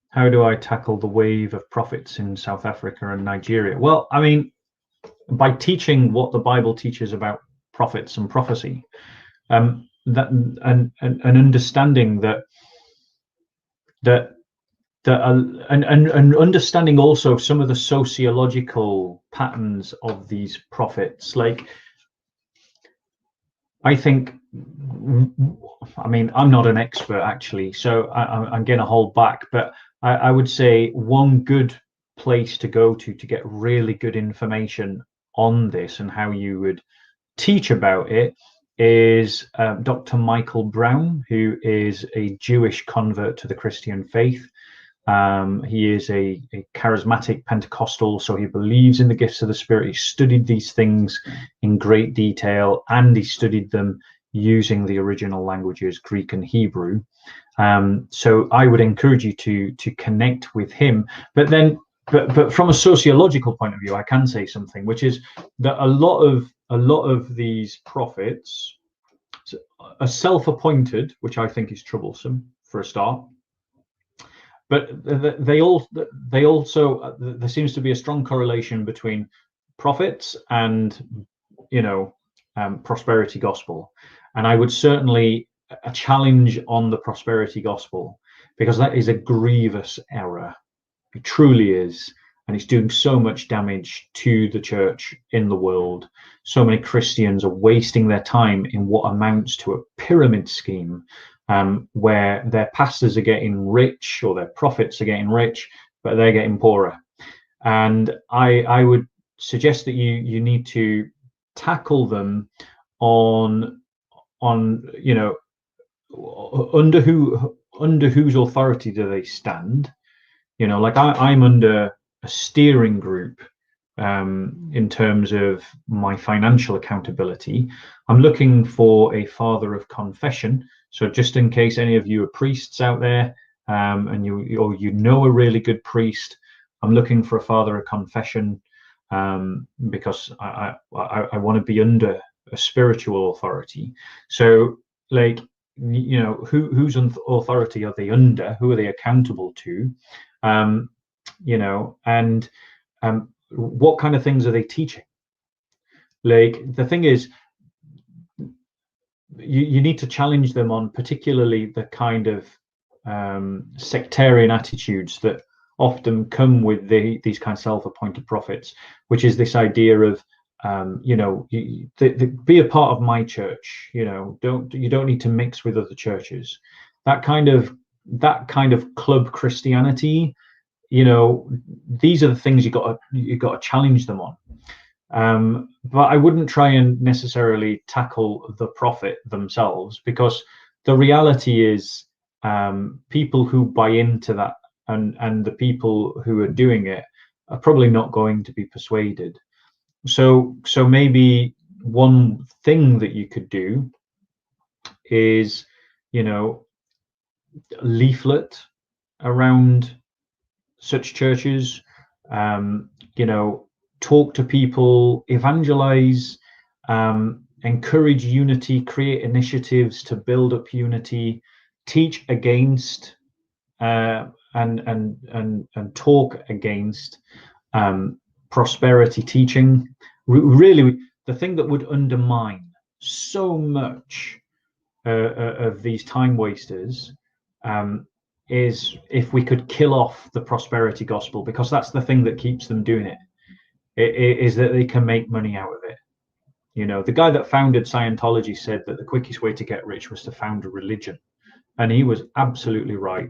how do I tackle the wave of prophets in South Africa and Nigeria? Well, I mean, by teaching what the Bible teaches about prophets and prophecy, that and understanding that and understanding also some of the sociological patterns of these prophets. Like, I think, I mean, I'm not an expert actually, so I'm going to hold back, but I would say one good place to go to get really good information on this and how you would teach about it is Dr. Michael Brown, who is a Jewish convert to the Christian faith. He is a charismatic Pentecostal, so he believes in the gifts of the Spirit. He studied these things in great detail, and he studied them using the original languages, Greek and Hebrew. So I would encourage you to connect with him. But from a sociological point of view, I can say something, which is that a lot of these prophets are self-appointed, which I think is troublesome for a start. But they also there seems to be a strong correlation between prophets and prosperity gospel, and I would certainly a challenge on the prosperity gospel, because that is a grievous error. It truly is, and it's doing so much damage to the church in the world. So many Christians are wasting their time in what amounts to a pyramid scheme, where their pastors are getting rich or their prophets are getting rich, but they're getting poorer. And I would suggest that you need to tackle them on under whose authority do they stand. Like I'm under a steering group in terms of my financial accountability. I'm looking for a father of confession. So just in case any of you are priests out there, and you know a really good priest, I'm looking for a father of confession, because I want to be under a spiritual authority. So, like, whose authority are they under? Who are they accountable to? And what kind of things are they teaching? Like, the thing is, you need to challenge them on particularly the kind of sectarian attitudes that often come with these kind of self-appointed prophets, which is this idea of be a part of my church. You don't need to mix with other churches. That kind of club Christianity. These are the things you got to challenge them on. But I wouldn't try and necessarily tackle the prophet themselves, because the reality is, people who buy into that and the people who are doing it are probably not going to be persuaded. So maybe one thing that you could do is, leaflet around such churches, talk to people, evangelize, encourage unity, create initiatives to build up unity, teach against and talk against prosperity teaching. Really, the thing that would undermine so much of these time wasters is if we could kill off the prosperity gospel, because that's the thing that keeps them doing it. It is that they can make money out of it. The guy that founded Scientology said that the quickest way to get rich was to found a religion, and he was absolutely right.